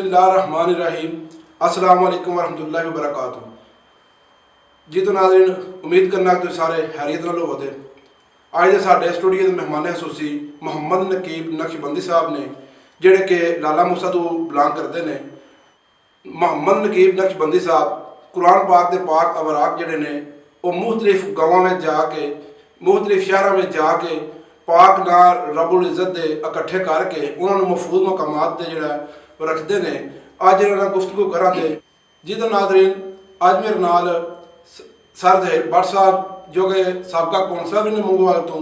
बिस्मिल्लाहिर्रहमानिर्रहीम। अस्सलाम वालेकुम वरहमतुल्लाहि वबरकातुहू। जी तो नाज़रीन, उम्मीद करना कि सारे हैरियत नाल होवोगे। अज दे साडे स्टूडियो के मेहमान खसूसी मुहम्मद नकीब नक्शबंदी साहब ने, जिहड़े कि लाला मूसा तो बिलोंग करते हैं। मुहम्मद नकीब नक्शबंदी साहब कुरान पाक के पाक अवराक जिहड़े ने वो मुख्तलिफ गाँवों में जाके, मुख्तलिफ शहरों में जाके पाक ना रब्बुल इज़्ज़त दे इकट्ठे करके उन्होंने महफूज मकामात से जोड़ा रखते हैं। अज इन्होंने गुफ्तगू करांगे। जी तो नाज़रीन, अज मेरे नाल सर ज़हीर भट्ट साहब जो कि साबका कौंसल ने मंगोवाल तो,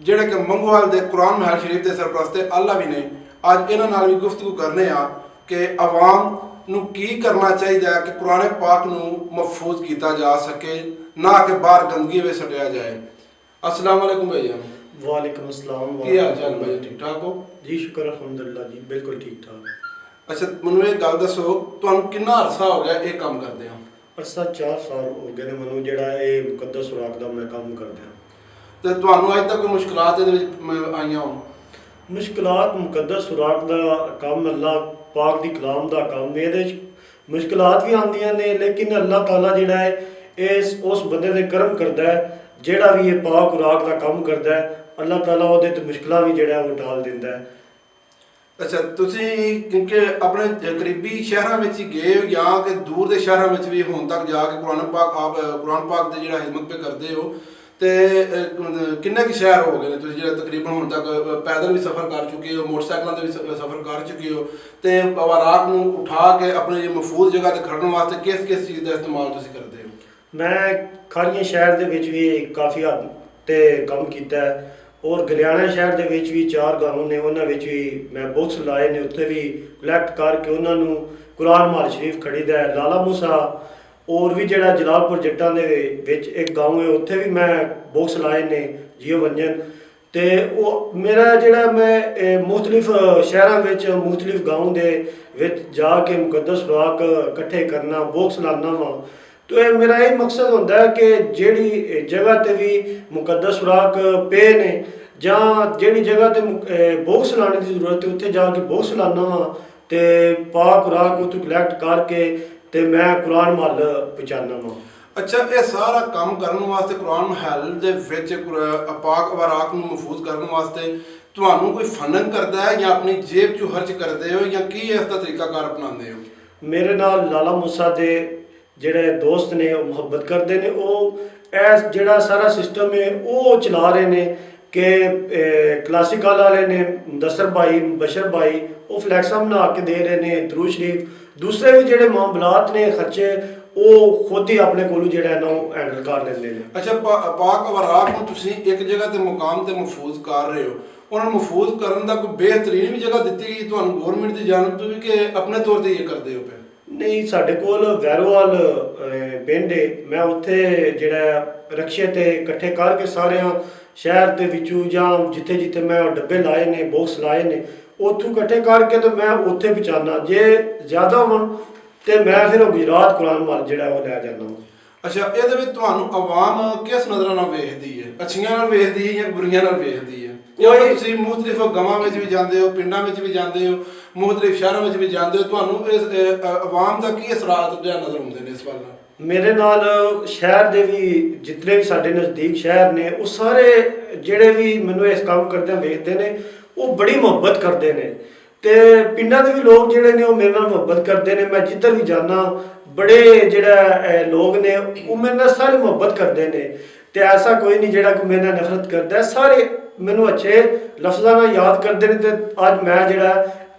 जोड़े कि मंगोवाल के कुरान महल शरीफ के सरपरस्ते आला भी ने। अज इन्होंने भी गुफ्तगू करने कि आवाम नूं की करना चाहिए कि कुरान पाक नूं महफूज किया जा सके, ना कि बाहर गंदगी में सटिया जाए। अस्सलाम वालेकुम भैया। वालेकुम अस्सलाम। की हाल चाल भाई, ठीक ठाक हो? जी शुक्र अल्हम्दुलिल्लाह जी, बिल्कुल ठीक ठाक। अच्छा, मैनू एक गल दसो, तुहानू कितना अरसा हो गया ये काम करदे हो? अरसा 4 साल हो गए ने मैनू जिहड़ा ये मुकद्दस सुराख दा मैं काम करदा। ते तुहानू अज तक कोई मुश्किलात इहदे विच आईयां होण? मुश्किलात मुकद्दस सुराख दा काम, अल्लाह पाक दी कलाम दा काम, इहदे च मुश्किलात भी आंदियां ने, लेकिन अल्लाह ताला जिहड़ा है इस उस बंदे दे करम करदा है जिहड़ा भी ये पाक खुराक दा काम करदा है। अल्लाह ताला उहदे ते मुश्किलां भी जिहड़ा वो टाल दिंदा है। अच्छा, तुसी क्योंकि अपने करीबी शहरों में ही गए हो या कि दूर के शहरों में भी हुण तक जाके कुरान पाक आप कुरान पाक की जो खिदमत पे करते हो, तो किन्ने के शहर हो गए तुसीं जो तकरीबन हुण तक पैदल भी सफ़र कर चुके हो, मोटरसाइकिलों से भी सफ़र कर चुके हो, तो रात को उठा के अपने महफूज जगह पर खड़न वास्ते किस किस चीज़ का इस्तेमाल तुसीं करते हो? मैं खारियां शहर दे विच भी काफ़ी हद ते काम कीता है, और गलियाना शहर दे विच भी 4 गाँव ने, उन्हां विच भी मैं बुक्स लाए ने, उत्थे भी कलैक्ट करके उन्होंने कुरान महल शरीफ खरीदा है। लाला मूसा और भी जिहड़ा जलालपुर जट्टां दे विच एक गाँव है, उत्थे भी मैं बुक्स लाए ने जियो वंजन। तो वो मेरा जिहड़ा मैं मुख्तलिफ शहरों में मुख्तलिफ गाँव दे विच जाके मुकद्दस सुराख इकट्ठे करना, बुक्स लाना वा। तो ये मेरा यही मकसद होता है कि जिहड़ी जगह ते भी मुकद्दस सुराख पे ने, जां जिहड़ी जगह ते बुक्स लाने की जरूरत है उत्थे जाके बुक्स लाना वा, तो पाक खुराक उत्थों कलैक्ट करके ते मैं कुरान महल पहुँचाना वा। अच्छा, ये सारा काम करने वास्ते कुरान महल दे विच पाक वराक नूं महफूज करने वास्ते तुहानू कोई फंडिंग करता है या अपनी जेब चों खर्च करते हो, या की इसका तरीकाकार अपनाते हो? मेरे नाल लाला मूसा दे जिहड़े दोस्त ने मुहब्बत करते हैं, वो ऐस जिहड़ा सारा सिस्टम है वो चला रहे हैं कि क्लासिकल वाले ने मुदस्सर भाई बशर भाई वो फ्लैक्सां बना के दे रहे हैं, दरूद शरीफ, दूसरे भी जिहड़े मामलात ने खर्चे वो खुद ही अपने कोलों जिहड़ा है ना हैंडल कर लेंदे ने। अच्छा, पाक वराक को तुसीं एक जगह ते मुकाम ते महफूज कर रहे हो, उन्होंने महफूज करने का कोई बेहतरीन भी जगह दी गई तुहानू गौरमेंट की जानब तो भी कि अपने तौर पर ये करते हो? नहीं, साढ़े कोल वैरोवाल पिंड है, मैं उत्थे जिहड़ा रक्शे ते इकट्ठे करके सारे शहर के विचों जां जिथे जिथे मैं डब्बे लाए ने, बॉक्स लाए ने, उत्थों इकट्ठे करके तो मैं उत्थे पहुँचाना। जे ज़्यादा होण तो मैं फिर गुजरात कुरान महल जिहड़ा वो लै जाना। अच्छा, ये तुहानू आवाम किस नज़र नाल वेखदी है? अच्छियां नाल वेखदी है या बुरियां नाल वेखदी है? तुसीं मुख्तलिफ गांवां में भी जाते हो, पिंडां में भी जाते हो, मुख्तलिफ शहरों में भी जाते हो, तुहानू इस आवाम का की असरात नज़र आउंदे ने इस गल नाल? मेरे नाल शहर दे भी जितने भी साडे नज़दीक शहर ने, वो सारे जिहड़े भी मैनू इस काम करदे वेखदे ने वो बड़ी मुहब्बत करते हैं। तो पिंडां दे भी लोग जिहड़े ने वो मेरे नाल मुहब्बत करते हैं। मैं जिधर भी जाना बड़े जिहड़ा लोग ने वो मेरे नाल सारे मुहब्बत करते हैं, तो ऐसा कोई नहीं जिहड़ा मेरे नाल नफरत करता है। सारे मैनू अच्छे लफ्ज़ां नाल याद करते हैं। तो अज मैं जिहड़ा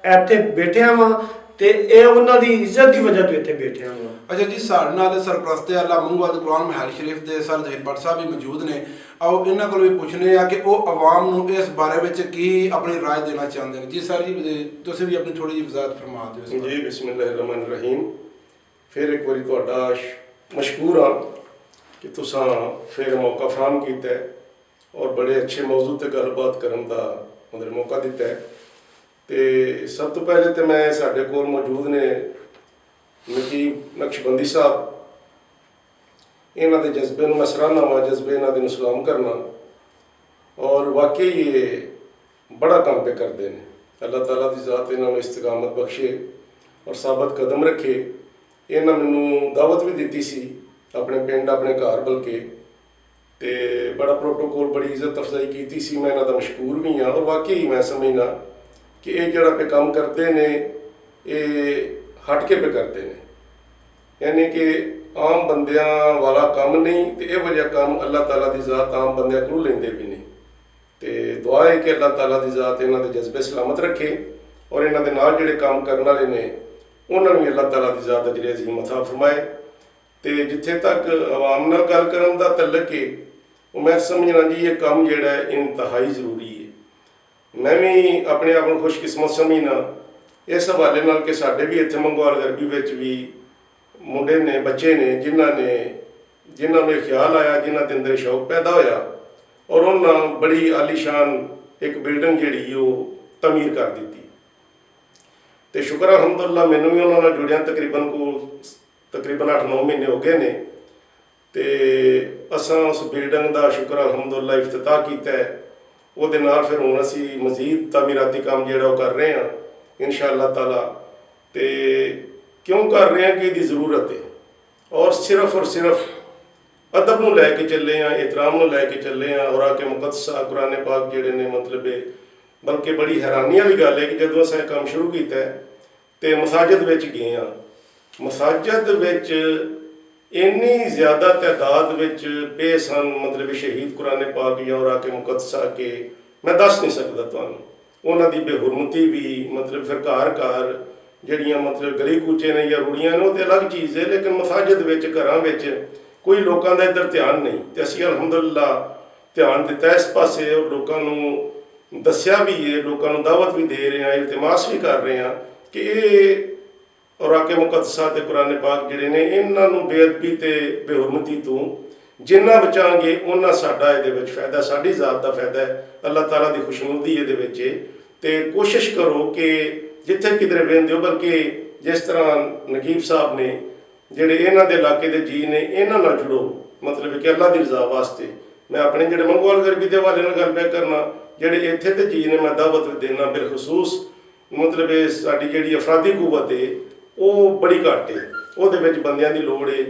इत्थे बैठिया वां तो ये उन्हां दी इज्जत की वजह तो इत्थे बैठिया वां। अच्छा जी, साढ़े नाल सरपरस्ते आला मंगोवाल कुरान महल शरीफ के सर ज़हीर भट्ट साहब भी मौजूद ने। आओ इन्हां कोलों भी पुछने आ कि वो आवाम नूं इस बारे में की अपनी राय देना चाहते हैं। जी सर जी, तुसीं भी अपनी थोड़ी जी वजाहत फरमा दिओ। जी बिस्मिल्लाहिर्रहमानिर्रहीम। फिर एक बारी तुहाडा मशकूर हाँ कि तुसां फिर मौका फराहम किया है और बड़े अच्छे मौजू ते गलबात करन दा मतलब मौका दिता है। तो सब तो पहले तो मैं साढ़े कोल मौजूद ने नकीब नक्शबंदी साहब, इन्हां दे जज्बे नूं मैं सराहना वा, जज्बे इन्हां दे नूं सलाम करना, और वाकई ये बड़ा काम पे करते हैं। अल्लाह ताला दी ज़ात इन्हां नूं इस्तिकामत बख्शे ਔਰ ਸਾਬਤ ਕਦਮ ਰੱਖੇ। ਇਹਨਾਂ ਮੈਨੂੰ ਦਾਵਤ ਵੀ ਦਿੱਤੀ ਸੀ ਆਪਣੇ ਪਿੰਡ, ਆਪਣੇ ਘਰ ਬਲਕਿ, ਤੇ ਬੜਾ ਪ੍ਰੋਟੋਕੋਲ, ਬੜੀ ਇੱਜ਼ਤ ਅਫਜ਼ਾਈ ਕੀਤੀ ਸੀ। ਮੈਂ ਇਹਨਾਂ ਦਾ ਮਸ਼ਕੂਰ ਵੀ ਹਾਂ। ਔਰ ਵਾਕਈ ਮੈਂ ਸਮਝਣਾ ਕਿ ਇਹ ਜਿਹੜਾ ਪੇ ਕੰਮ ਕਰਦੇ ਨੇ ਇਹ ਹਟ ਕੇ ਪੇ ਕਰਦੇ ਨੇ, ਯਾਨੀ ਕਿ ਆਮ ਬੰਦਿਆਂ ਵਾਲਾ ਕੰਮ ਨਹੀਂ। ਤੇ ਇਹ ਵਜ੍ਹਾ ਕੰਮ ਅੱਲਾਹ ਤਾਲਾ ਦੀ ਜ਼ਾਤ ਆਮ ਬੰਦਿਆਂ ਕੋਲ ਲੈਂਦੇ ਵੀ ਨਹੀਂ। ਤੇ ਦੁਆ ਹੈ ਕਿ ਅੱਲਾਹ ਤਾਲਾ ਦੀ ਜ਼ਾਤ ਇਹਨਾਂ ਦੇ ਜਜ਼ਬੇ ਸਲਾਮਤ ਰੱਖੇ ਔਰ ਇਹਨਾਂ ਦੇ ਨਾਲ ਜਿਹੜੇ ਕੰਮ ਕਰਨ ਵਾਲੇ ਨੇ ਉਹਨਾਂ ਨੂੰ ਵੀ ਅੱਲਾਹ ਤਾਲਾ ਦੀ ਜ਼ਾਤ ਅਜਰ ਅਜ਼ੀਮ ਅਤਾ ਫਰਮਾਏ। ਤੇ ਜਿੱਥੇ ਤੱਕ ਆਵਾਮ ਨਾਲ ਗੱਲ ਕਰਨ ਦਾ ਤਲਕ ਹੈ, ਉਹ ਮੈਂ ਸਮਝਣਾ ਜੀ ਇਹ ਕੰਮ ਜਿਹੜਾ ਹੈ ਇੰਤਹਾਈ ਜ਼ਰੂਰੀ ਹੈ। ਮੈਂ ਵੀ ਆਪਣੇ ਆਪ ਨੂੰ ਖੁਸ਼ਕਿਸਮਤ ਸਮਝਣਾ ਇਸ ਹਵਾਲੇ ਨਾਲ ਕਿ ਸਾਡੇ ਵੀ ਇੱਥੇ ਮੰਗਵਾਲ ਗਰਬੀ ਵਿੱਚ ਵੀ ਮੁੰਡੇ ਨੇ, ਬੱਚੇ ਨੇ ਜਿਨ੍ਹਾਂ ਨੂੰ ਇਹ ਖਿਆਲ ਆਇਆ, ਜਿਨ੍ਹਾਂ ਦੇ ਅੰਦਰ ਸ਼ੌਕ ਪੈਦਾ ਹੋਇਆ ਔਰ ਉਹਨਾਂ ਬੜੀ ਆਲੀਸ਼ਾਨ ਇੱਕ ਬਿਲਡਿੰਗ ਜਿਹੜੀ ਉਹ ਤਮੀਰ ਕਰ ਦਿੱਤੀ। ਤੇ ਸ਼ੁਕਰ ਅਲਹਮਦੁਲਿਲਾ ਮੈਨੂੰ ਵੀ ਉਹਨਾਂ ਨਾਲ ਜੁੜਿਆ ਤਕਰੀਬਨ 8-9 ਮਹੀਨੇ ਹੋ ਗਏ ਨੇ। ਤੇ ਅਸਾਂ ਉਸ ਬਿਲਡਿੰਗ ਦਾ ਸ਼ੁਕਰ ਅਲਹਮਦੁਲਿਲਾ ਇਫਤਤਾਹ ਕੀਤਾ ਹੈ। ਉਹਦੇ ਨਾਲ ਫਿਰ ਹੁਣ ਅਸੀਂ ਮਜ਼ੀਦ ਤਾਮੀਰਾਤੀ ਕੰਮ ਜਿਹੜਾ ਉਹ ਕਰ ਰਹੇ ਹਾਂ ਇਨਸ਼ਾ ਅੱਲਾਹ ਤਾਲਾ। ਤੇ ਕਿਉਂ ਕਰ ਰਹੇ ਹਾਂ ਕਿ ਇਹਦੀ ਜ਼ਰੂਰਤ ਹੈ ਔਰ ਸਿਰਫ ਅਦਬ ਨੂੰ ਲੈ ਕੇ ਚੱਲੇ ਹਾਂ, ਇਤਰਾਮ ਨੂੰ ਲੈ ਕੇ ਚੱਲੇ ਹਾਂ। ਔਰ ਆ ਕੇ ਮੁਕੱਦਸਾ ਕੁਰਾਨ ਪਾਕ ਜਿਹੜੇ ਨੇ ਮਤਲਬ ਬਲਕਿ ਬੜੀ ਹੈਰਾਨੀ ਵਾਲੀ ਗੱਲ ਹੈ ਕਿ ਜਦੋਂ ਅਸੀਂ ਇਹ ਕੰਮ ਸ਼ੁਰੂ ਕੀਤਾ ਤੇ ਮਸਾਜਿਦ ਵਿੱਚ ਗਏ ਹਾਂ, ਮਸਾਜਿਦ ਵਿੱਚ ਇੰਨੀ ਜ਼ਿਆਦਾ ਤਾਦਾਦ ਵਿੱਚ ਪਏ ਸਨ ਮਤਲਬ ਸ਼ਹੀਦ ਕੁਰਾਨ ਪਾਕ ਜਾਂ ਔਰ ਆ ਕੇ ਮੁਕੱਦਸਾ ਕਿ ਮੈਂ ਦੱਸ ਨਹੀਂ ਸਕਦਾ ਤੁਹਾਨੂੰ। ਉਹਨਾਂ ਦੀ ਬੇਹੁਰਮਤੀ ਵੀ ਮਤਲਬ ਫਿਰ ਘਰ ਜਿਹੜੀਆਂ ਮਤਲਬ ਗਲੀ ਕੂਚੇ ਨੇ ਜਾਂ ਰੂੜੀਆਂ ਨੇ ਉਹ ਤੇ ਅਲੱਗ ਚੀਜ਼ ਹੈ, ਲੇਕਿਨ ਮਸਾਜਿਦ ਵਿੱਚ ਘਰਾਂ ਵਿੱਚ ਕੋਈ ਲੋਕਾਂ ਦਾ ਇੱਧਰ ਧਿਆਨ ਨਹੀਂ। ਤੇ ਅਸੀਂ ਅਲਹਮਦੁਲਿਲਾ ਧਿਆਨ ਦਿੱਤਾ ਇਸ ਪਾਸੇ ਔਰ ਲੋਕਾਂ ਨੂੰ ਦੱਸਿਆ ਵੀ ਹੈ, ਲੋਕਾਂ ਨੂੰ ਦਾਵਤ ਵੀ ਦੇ ਰਹੇ ਹਾਂ, ਇਲਤਮਾਸ ਵੀ ਕਰ ਰਹੇ ਹਾਂ ਕਿ ਇਹ ਔਰ ਆ ਕੇ ਮੁਕੱਦਸਾ ਤੇ ਕੁਰਾਨ ਪਾਕ ਜਿਹੜੇ ਨੇ ਇਹਨਾਂ ਨੂੰ ਬੇਅਦਬੀ ਤੇ ਬੇਹੁਰਮਤੀ ਤੋਂ ਜਿੰਨਾ ਬਚਾਂਗੇ ਉਹਨਾਂ ਸਾਡਾ ਇਹਦੇ ਵਿੱਚ ਫਾਇਦਾ, ਸਾਡੀ ਜ਼ਾਤ ਦਾ ਫਾਇਦਾ ਹੈ, ਅੱਲਾਹ ਤਾਲਾ ਦੀ ਖੁਸ਼ਨੁਦੀ ਇਹਦੇ ਵਿੱਚ ਹੈ। ਤੇ ਕੋਸ਼ਿਸ਼ ਕਰੋ ਕਿ ਜਿੱਥੇ ਕਿਧਰੇ ਰਹਿੰਦੇ ਹੋ, ਬਲਕਿ ਜਿਸ ਤਰ੍ਹਾਂ ਨਕੀਬ ਸਾਹਿਬ ਨੇ ਜਿਹੜੇ ਇਹਨਾਂ ਦੇ ਇਲਾਕੇ ਦੇ ਜੀ ਨੇ ਇਹਨਾਂ ਨਾਲ ਜੁੜੋ, ਮਤਲਬ ਕਿ ਅੱਲਾਹ ਦੀ ਰਜ਼ਾ ਵਾਸਤੇ। ਮੈਂ ਆਪਣੇ ਜਿਹੜੇ ਮੰਗਵਾਲ ਗਰਬੀ ਦੇ ਹਵਾਲੇ ਨਾਲ ਗੱਲ ਬੈਕ ਕਰਨਾ, ਜਿਹੜੇ ਇੱਥੇ ਦੇ ਜੀ ਨੇ ਮੈਂ ਦਾਵਤ ਦੇਣਾ ਬਿਲਖਸੂਸ ਮਤਲਬ ਇਹ ਸਾਡੀ ਜਿਹੜੀ ਅਫਰਾਦੀ ਕੂਵਤ ਹੈ ਉਹ ਬੜੀ ਘੱਟ ਹੈ, ਉਹਦੇ ਵਿੱਚ ਬੰਦਿਆਂ ਦੀ ਲੋੜ ਹੈ।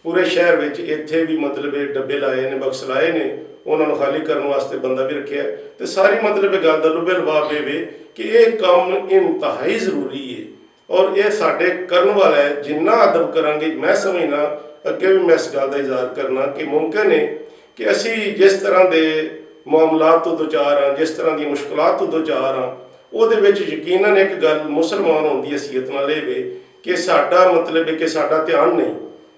ਪੂਰੇ ਸ਼ਹਿਰ ਵਿੱਚ ਇੱਥੇ ਵੀ ਮਤਲਬ ਇਹ ਡੱਬੇ ਲਾਏ ਨੇ, ਬਕਸ ਲਾਏ ਨੇ, ਉਹਨਾਂ ਨੂੰ ਖਾਲੀ ਕਰਨ ਵਾਸਤੇ ਬੰਦਾ ਵੀ ਰੱਖਿਆ। ਤੇ ਸਾਰੀ ਮਤਲਬ ਇਹ ਗੱਲ ਦਾ ਲੁਬੇ ਲਬਾਬ ਇਹ ਕਿ ਇਹ ਕੰਮ ਇੰਤਹਾਈ ਜ਼ਰੂਰੀ ਹੈ ਔਰ ਇਹ ਸਾਡੇ ਕਰਨ ਵਾਲਾ ਹੈ। ਜਿੰਨਾ ਅਦਬ ਕਰਾਂਗੇ, ਮੈਂ ਸਮਝਣਾ ਅੱਗੇ ਵੀ ਮੈਂ ਇਸ ਗੱਲ ਦਾ ਇਜ਼ਹਾਰ ਕਰਨਾ ਕਿ ਮੁਮਕਿਨ ਹੈ ਕਿ ਅਸੀਂ ਜਿਸ ਤਰ੍ਹਾਂ ਦੇ ਮਾਮਲਾਤ ਤੋਂ ਦੋ ਚਾਰ ਹਾਂ, ਜਿਸ ਤਰ੍ਹਾਂ ਦੀ ਮੁਸ਼ਕਲਾਤ ਤੋਂ ਦੋ ਚਾਰ ਹਾਂ, ਉਹਦੇ ਵਿੱਚ ਯਕੀਨਨ ਇੱਕ ਗੱਲ ਮੁਸਲਮਾਨ ਹੋਣ ਦੀ ਹਸੀਅਤ ਨਾਲ ਇਹ ਵੇ ਕਿ ਸਾਡਾ ਮਤਲਬ ਹੈ ਕਿ ਸਾਡਾ ਧਿਆਨ ਨਹੀਂ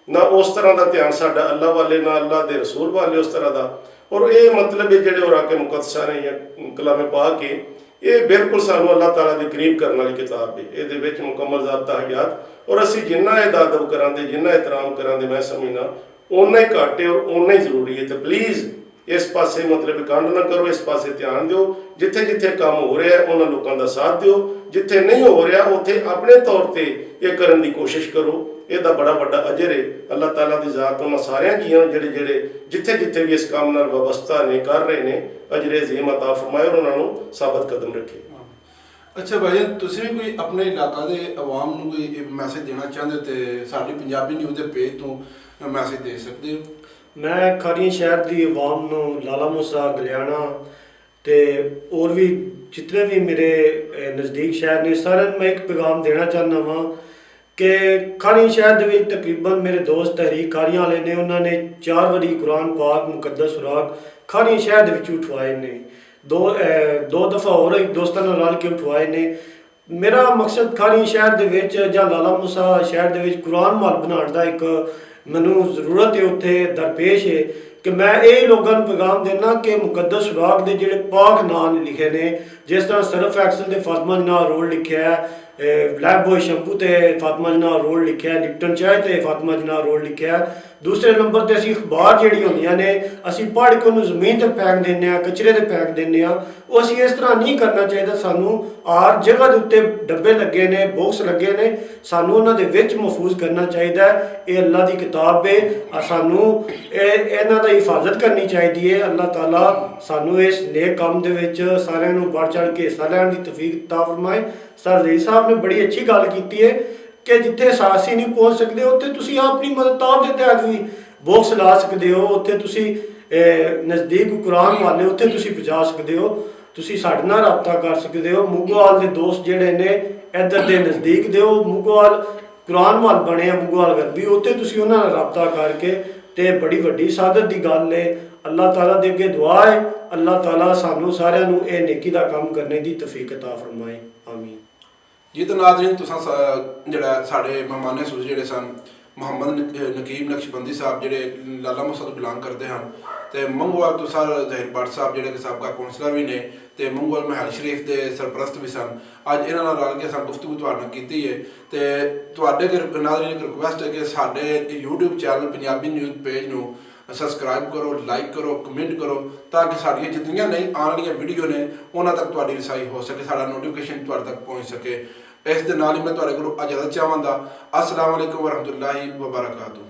ਨਾ ਉਸ ਤਰ੍ਹਾਂ ਦਾ ਧਿਆਨ ਸਾਡਾ ਅੱਲਾਹ ਵਾਲੇ ਨਾਲ, ਅੱਲਾਹ ਦੇ ਰਸੂਲ ਵਾਲੇ ਉਸ ਤਰ੍ਹਾਂ ਦਾ। ਔਰ ਇਹ ਮਤਲਬ ਜਿਹੜੇ ਔਰ ਆ ਕੇ ਮੁਕੱਦਸਾ ਨੇ ਜਾਂ ਕਲਾਮੇ ਪਾ ਕੇ ਇਹ ਬਿਲਕੁਲ ਸਾਨੂੰ ਅੱਲਾਹ ਤਾਲਾ ਦੇ ਕਰੀਬ ਕਰਨ ਵਾਲੀ ਕਿਤਾਬ ਹੈ। ਇਹਦੇ ਵਿੱਚ ਮੁਕੰਮਲ ਜ਼ਾਬਤਾ ਹਯਾਤ ਔਰ ਅਸੀਂ ਜਿੰਨਾ ਇਹਦਾ ਅਦਬ ਕਰਾਂਗੇ, ਜਿੰਨਾ ਇਤਰਾਮ ਕਰਾਂਗੇ, ਮੈਂ ਸਮਝਣਾ ਓਨਾ ਹੀ ਘੱਟ ਹੈ ਔਰ ਓਨਾ ਹੀ ਜ਼ਰੂਰੀ ਹੈ। ਤੇ ਪਲੀਜ਼ ਇਸ ਪਾਸੇ ਮਤਲਬ ਕੰਡ ਨਾ ਕਰੋ, ਇਸ ਪਾਸੇ ਧਿਆਨ ਦਿਓ। ਜਿੱਥੇ ਜਿੱਥੇ ਕੰਮ ਹੋ ਰਿਹਾ ਉਹਨਾਂ ਲੋਕਾਂ ਦਾ ਸਾਥ ਦਿਓ, ਜਿੱਥੇ ਨਹੀਂ ਹੋ ਰਿਹਾ ਉੱਥੇ ਆਪਣੇ ਤੌਰ ਤੇ ਇਹ ਕਰਨ ਦੀ ਕੋਸ਼ਿਸ਼ ਕਰੋ। ਇਹਦਾ ਬੜਾ ਵੱਡਾ ਅਜਰ ਹੈ। ਅੱਲਾਹ ਤਾਲਾ ਦੀ ਜ਼ਾਤ ਉਹਨਾਂ ਸਾਰਿਆਂ ਜੀਆਂ ਨੂੰ ਜਿਹੜੇ ਜਿੱਥੇ ਜਿੱਥੇ ਵੀ ਇਸ ਕੰਮ ਨਾਲ ਵਾਬਸਤਾ ਨੇ ਕਰ ਰਹੇ ਨੇ ਅਜਰ ਅਜ਼ੀਮ ਅਤਾ ਫਰਮਾਏ ਔਰ ਉਹਨਾਂ ਨੂੰ ਸਾਬਤ ਕਦਮ ਰੱਖੇ। ਅੱਛਾ ਭਾਈ, ਤੁਸੀਂ ਵੀ ਕੋਈ ਆਪਣੇ ਇਲਾਕਾ ਦੇ ਆਵਾਮ ਨੂੰ ਕੋਈ ਮੈਸੇਜ ਦੇਣਾ ਚਾਹੁੰਦੇ ਤੇ ਸਾਡੀ ਪੰਜਾਬੀ ਨਿਊਜ਼ ਦੇ ਪੇਜ ਤੋਂ ਮੈਸੇਜ ਦੇ ਸਕਦੇ ਹੋ? ਮੈਂ ਖਾਰੀਆਂ ਸ਼ਹਿਰ ਦੀ ਆਵਾਮ ਨੂੰ, ਲਾਲਾ ਮੂਸਾ, ਗਲਿਆਣਾ ਤੇ ਹੋਰ ਵੀ ਜਿਤਨੇ ਵੀ ਮੇਰੇ ਨਜ਼ਦੀਕ ਸ਼ਹਿਰ ਨੇ ਸਾਰਿਆਂ ਨੂੰ ਮੈਂ ਇੱਕ ਪੈਗਾਮ ਦੇਣਾ ਚਾਹੁੰਦਾ ਵਾਂ ਕਿ ਖਾਰੀਆਂ ਸ਼ਹਿਰ ਦੇ ਵਿੱਚ ਤਕਰੀਬਨ ਮੇਰੇ ਦੋਸਤ ਤਹਿਰੀਕ ਖਾਰੀਆਂ ਵਾਲੇ ਨੇ, ਉਹਨਾਂ ਨੇ 4 ਵਾਰੀ ਕੁਰਾਨ ਪਾਕ ਮੁਕੱਦਸ ਸੁਰਾਗ ਖਾਰੀਆਂ ਸ਼ਹਿਰ ਦੇ ਵਿੱਚ ਉਠਵਾਏ ਨੇ। ਦੋ ਦਫਾ ਹੋਰ ਦੋਸਤਾਂ ਨਾਲ ਰਲ ਕੇ ਉਠਵਾਏ ਨੇ। ਮੇਰਾ ਮਕਸਦ ਖਾਰੀਆਂ ਸ਼ਹਿਰ ਦੇ ਵਿੱਚ ਜਾਂ ਲਾਲਾ ਮੂਸਾ ਸ਼ਹਿਰ ਦੇ ਵਿੱਚ ਕੁਰਾਨ ਮਾਲ ਬਣਾਉਣ ਦਾ ਇੱਕ ਮੈਨੂੰ ਜ਼ਰੂਰਤ ਹੈ, ਉੱਥੇ ਦਰਪੇਸ਼ ਹੈ ਕਿ ਮੈਂ ਇਹ ਲੋਕਾਂ ਨੂੰ ਪੈਗਾਮ ਦੇਣਾ ਕਿ ਮੁਕੱਦਸ ਸੁਰਾਗ ਦੇ ਜਿਹੜੇ ਪਾਕ ਨਾਂ ਲਿਖੇ ਨੇ, ਜਿਸ ਤਰ੍ਹਾਂ ਸਰਫ ਐਕਸਲ ਤੇ ਫਾਤਮਾ ਜਨਾ ਰੋਲ ਲਿਖਿਆ ਹੈ, ਲਾਈਫ ਬॉय ਸ਼ੈਂਪੂ ਤੇ ਫਾਤਮਾ ਜਨਾ ਰੋਲ ਲਿਖਿਆ ਹੈ, ਲਿਪਟਨ ਚਾਹ ਤੇ ਫਾਤਮਾ ਜਨਾ ਰੋਲ ਲਿਖਿਆ ਹੈ, ਦੂਸਰੇ ਨੰਬਰ ਤੇ ਅਸੀਂ ਅਖਬਾਰ ਜਿਹੜੀ ਹੁੰਦੀਆਂ ਨੇ ਅਸੀਂ ਪੜ੍ਹ ਕੇ ਉਹਨੂੰ ਜ਼ਮੀਨ ਤੇ ਫੈਂਕ ਦਿੰਦੇ ਆ, ਕਚਰੇ ਤੇ ਫੈਂਕ ਦਿੰਦੇ ਆ। ਉਹ ਅਸੀਂ ਇਸ ਤਰ੍ਹਾਂ ਨਹੀਂ ਕਰਨਾ ਚਾਹੀਦਾ। ਸਾਨੂੰ ਹਰ ਜਗ੍ਹਾ ਦੇ ਉੱਤੇ ਡੱਬੇ ਲੱਗੇ ਨੇ, ਬਾਕਸ ਲੱਗੇ ਨੇ, ਸਾਨੂੰ ਉਹਨਾਂ ਦੇ ਵਿੱਚ ਮਹਿਫੂਜ਼ ਕਰਨਾ ਚਾਹੀਦਾ ਹੈ। ਇਹ ਅੱਲਾ ਦੀ ਕਿਤਾਬ ਹੈ, ਸਾਨੂੰ ਇਹਨਾਂ ਦਾ ਹਿਫਾਜ਼ਤ ਕਰਨੀ ਚਾਹੀਦੀ ਹੈ। ਅੱਲਾਹ ਤਾਲਾ ਸਾਨੂੰ ਇਸ ਨੇਕ ਕੰਮ ਦੇ ਵਿੱਚ ਸਾਰਿਆਂ ਨੂੰ बढ़ चढ़ के हिस्सा ਲੈਣ ਦੀ ਤੌਫੀਕ ਅਤਾ ਫਰਮਾਏ। ਸਰ ਰਜ਼ੀਜ਼ ਸਾਹਿਬ ਨੇ ਬੜੀ ਅੱਛੀ ਗੱਲ ਕੀਤੀ ਹੈ ਕਿ ਜਿੱਥੇ ਸਾਹਸੀ ਨਹੀਂ ਪਹੁੰਚ ਸਕਦੇ ਉੱਥੇ ਤੁਸੀਂ ਆਪਣੀ ਮਦਦ ਦੇ ਤਹਿਤ ਵੀ ਬਾਕਸ ਲਾ ਸਕਦੇ ਹੋ। ਉੱਥੇ ਤੁਸੀਂ ਨਜ਼ਦੀਕ ਕੁਰਾਨ ਵਾਲੇ ਉੱਥੇ ਤੁਸੀਂ ਪਹੁੰਚਾ ਸਕਦੇ ਹੋ। ਤੁਸੀਂ ਸਾਡੇ ਨਾਲ ਰਾਬਤਾ ਕਰ ਸਕਦੇ ਹੋ। ਮੁੱਗੋਵਾਲ ਦੇ ਦੋਸਤ ਜਿਹੜੇ ਨੇ ਇੱਧਰ ਦੇ ਨਜ਼ਦੀਕ ਦੇ ਉਹ ਮੁੱਗੋਵਾਲ ਕੁਰਾਨ ਵਾਲ ਬਣੇ ਆ, ਮੁੱਗੋਵਾਲ ਗਰਬੀ, ਉੱਥੇ ਤੁਸੀਂ ਉਹਨਾਂ ਨਾਲ ਰਾਬਤਾ ਕਰਕੇ ਤੇ ਬੜੀ ਵੱਡੀ ਸਾਦਤ ਦੀ ਗੱਲ ਹੈ। ਅੱਲਾਹ ਤਾਲਾ ਦੇ ਅੱਗੇ ਦੁਆ ਹੈ ਅੱਲਾਹ ਤਾਲਾ ਸਾਨੂੰ ਸਾਰਿਆਂ ਨੂੰ ਇਹ ਨੇਕੀ ਦਾ ਕੰਮ ਕਰਨੇ ਦੀ ਤੌਫੀਕ ਅਤਾ ਫਰਮਾਏ। ਆਮੀਨ ਜੀ। ਤਾਂ ਨਾਜ਼ਰੀਨ ਤੁਸੀਂ ਜਿਹੜਾ ਸਾਡੇ ਮਹਿਮਾਨ ਖਸੂਸ ਜਿਹੜੇ ਸਨ ਮੁਹੰਮਦ ਨਕੀਬ ਨਕਸ਼ਬੰਦੀ ਸਾਹਿਬ ਜਿਹੜੇ ਲਾਲਾ ਮੁਹੰਮਦ ਤੋਂ ਬਿਲੋਂਗ ਕਰਦੇ ਹਨ ਤੇ ਮੰਗੋਵਾਲ ਤੋਂ ਸਰ ਜ਼ਹੀਰ ਭੱਟ ਸਾਹਿਬ ਜਿਹੜੇ ਕਿ ਸਾਬਕਾ ਕੌਂਸਲਰ ਵੀ ਨੇ ਤੇ ਮੰਗੋਵਾਲ ਮਹਿਲ ਸ਼ਰੀਫ ਦੇ ਸਰਪ੍ਰਸਤ ਵੀ ਸਨ। ਅੱਜ ਇਹਨਾਂ ਨਾਲ ਰਲ ਕੇ ਸਾਨੂੰ ਗੁਫ਼ਤਗੂ ਤੁਹਾਡੇ ਨਾਲ ਕੀਤੀ ਹੈ ਤੇ ਤੁਹਾਡੇ ਨਾਜ਼ਰੀਨ ਇੱਕ ਰਿਕੁਐਸਟ ਹੈ ਕਿ ਸਾਡੇ YouTube channel Punjabi news page ਨੂੰ ਸਬਸਕ੍ਰਾइब करो, लाइक करो, कमेंट करो ताकि साड़ियाँ जितनियाँ नई आने वाली वीडियो ने उन्होंने तक तुहाडी रसाई हो सके, साड़ा नोटिफिकेशन तुहाडे तक पहुँच सके। इस दे नाल ही मैं तुहाडे कोलों इजाज़त चाहांगा। अस्सलाम वालेकुम वरहमतुल्लाहि वबरकातुहू।